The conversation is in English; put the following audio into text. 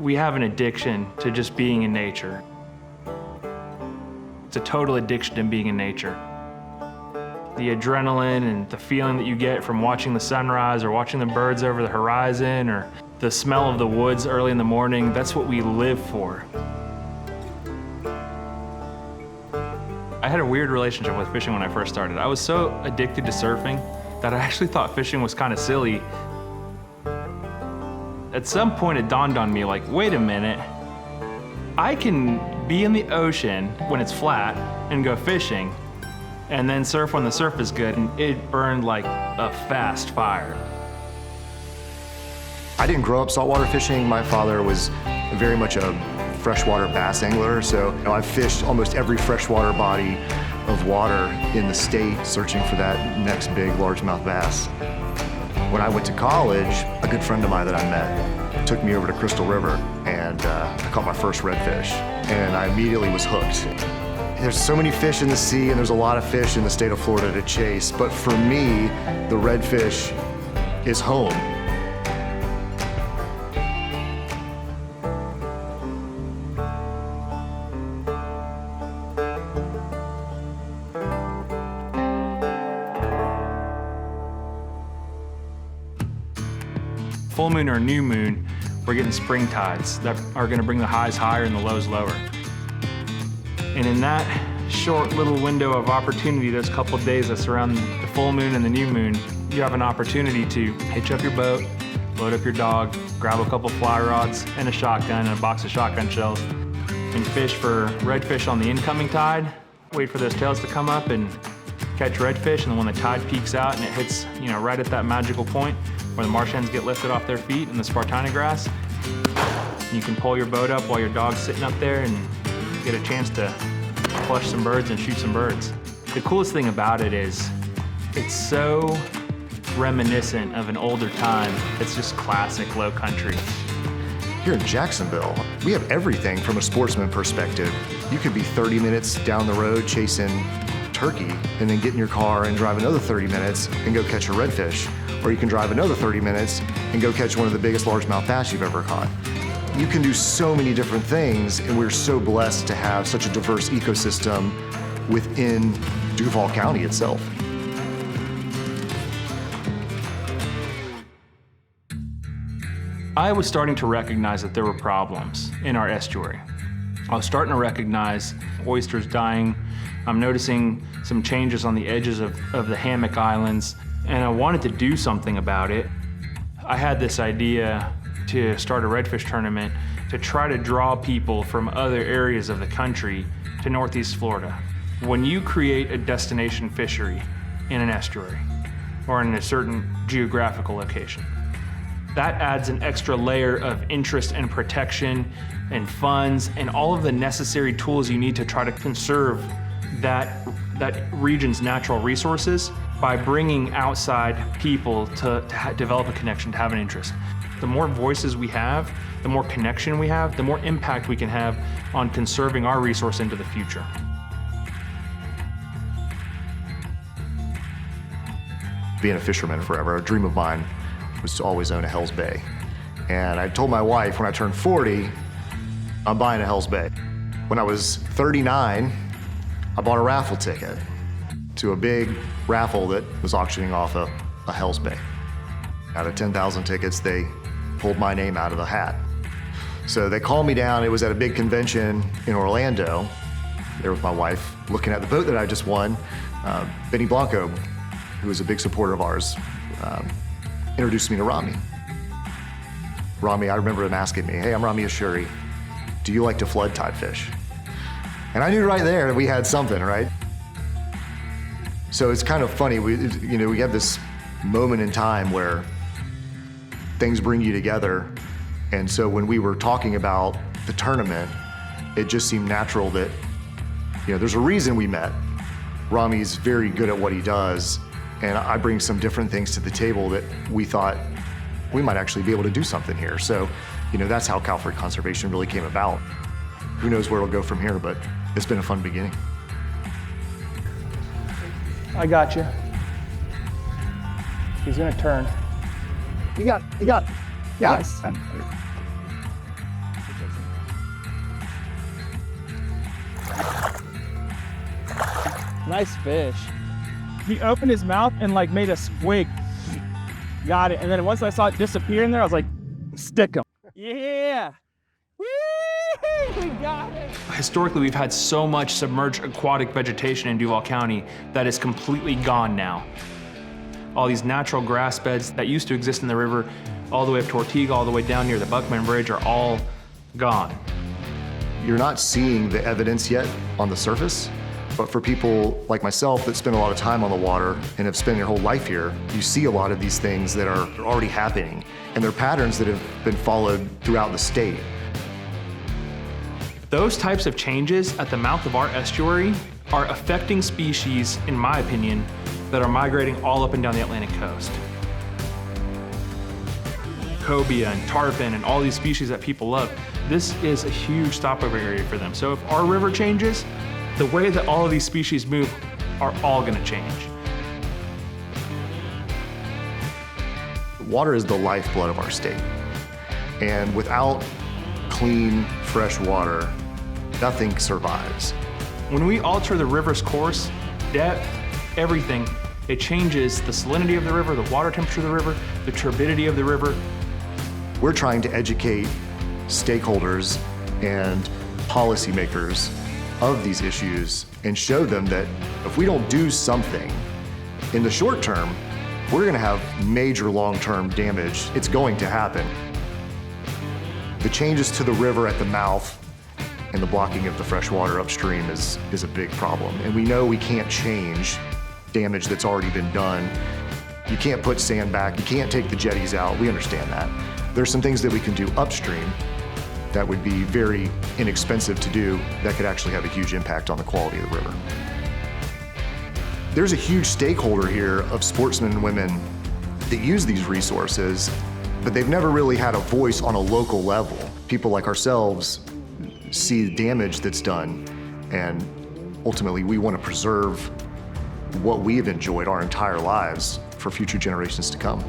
We have an addiction to just being in nature. It's a total addiction to being in nature. The adrenaline and the feeling that you get from watching the sunrise or watching the birds over the horizon or the smell of the woods early in the morning, that's what we live for. I had a weird relationship with fishing when I first started. I was so addicted to surfing that I actually thought fishing was kind of silly. At some point it dawned on me, like, wait a minute, I can be in the ocean when it's flat and go fishing, and then surf when the surf is good, and it burned like a fast fire. I didn't grow up saltwater fishing. My father was very much a freshwater bass angler, so I've fished almost every freshwater body of water in the state, searching for that next big largemouth bass. When I went to college, a good friend of mine that I met took me over to Crystal River, and I caught my first redfish, and I immediately was hooked. There's so many fish in the sea, and there's a lot of fish in the state of Florida to chase, but for me, the redfish is home. Full moon or new moon, we're getting spring tides that are gonna bring the highs higher and the lows lower. And in that short little window of opportunity, those couple of days that surround the full moon and the new moon, you have an opportunity to hitch up your boat, load up your dog, grab a couple fly rods and a shotgun and a box of shotgun shells, and fish for redfish on the incoming tide, wait for those tails to come up and catch redfish, and then when the tide peaks out and it hits, right at that magical point where the marsh hens get lifted off their feet in the Spartina grass, you can pull your boat up while your dog's sitting up there and get a chance to flush some birds and shoot some birds. The coolest thing about it is it's so reminiscent of an older time. It's just classic low country. Here in Jacksonville, we have everything from a sportsman perspective. You could be 30 minutes down the road chasing turkey and then get in your car and drive another 30 minutes and go catch a redfish. Or you can drive another 30 minutes and go catch one of the biggest largemouth bass you've ever caught. You can do so many different things, and we're so blessed to have such a diverse ecosystem within Duval County itself. I was starting to recognize that there were problems in our estuary. I was starting to recognize oysters dying. I'm noticing some changes on the edges of the hammock islands, and I wanted to do something about it. I had this idea to start a redfish tournament to try to draw people from other areas of the country to Northeast Florida. When you create a destination fishery in an estuary or in a certain geographical location, that adds an extra layer of interest and protection and funds and all of the necessary tools you need to try to conserve that region's natural resources by bringing outside people to develop a connection, to have an interest. The more voices we have, the more connection we have, the more impact we can have on conserving our resource into the future. Being a fisherman forever, a dream of mine was to always own a Hell's Bay. And I told my wife when I turned 40, I'm buying a Hell's Bay. When I was 39, I bought a raffle ticket to a big raffle that was auctioning off a Hell's Bay. Out of 10,000 tickets, they pulled my name out of the hat. So they called me down. It was at a big convention in Orlando. There was my wife looking at the boat that I just won. Benny Blanco, who was a big supporter of ours, introduced me to Rami. Rami, I remember him asking me, hey, I'm Rami Estuary. Do you like to flood tide fish? And I knew right there that we had something, right? So it's kind of funny. We have this moment in time where things bring you together. And so when we were talking about the tournament, it just seemed natural that, there's a reason we met. Rami's very good at what he does, and I bring some different things to the table that we thought we might actually be able to do something here. So, that's how Cowford Conservation really came about. Who knows where it'll go from here, but it's been a fun beginning. I got you. He's gonna turn. You got it. Nice. Nice fish. He opened his mouth and like made a squig. Got it. And then once I saw it disappear in there, I was like, stick him. Yeah. Woo! We got it. Historically, we've had so much submerged aquatic vegetation in Duval County that is completely gone now. All these natural grass beds that used to exist in the river, all the way up to Ortega, all the way down near the Buckman Bridge, are all gone. You're not seeing the evidence yet on the surface, but for people like myself that spend a lot of time on the water and have spent their whole life here, you see a lot of these things that are already happening, and they're patterns that have been followed throughout the state. Those types of changes at the mouth of our estuary are affecting species, in my opinion, that are migrating all up and down the Atlantic coast. Cobia and tarpon and all these species that people love, this is a huge stopover area for them. So if our river changes, the way that all of these species move are all gonna change. Water is the lifeblood of our state. And without clean, fresh water, nothing survives. When we alter the river's course, depth, everything, it changes the salinity of the river, the water temperature of the river, the turbidity of the river. We're trying to educate stakeholders and policymakers of these issues and show them that if we don't do something in the short term, we're gonna have major long-term damage. It's going to happen. The changes to the river at the mouth and the blocking of the fresh water upstream is a big problem. And we know we can't change damage that's already been done. You can't put sand back, you can't take the jetties out, we understand that. There's some things that we can do upstream that would be very inexpensive to do that could actually have a huge impact on the quality of the river. There's a huge stakeholder here of sportsmen and women that use these resources, but they've never really had a voice on a local level. People like ourselves see the damage that's done, and ultimately we want to preserve what we've enjoyed our entire lives for future generations to come.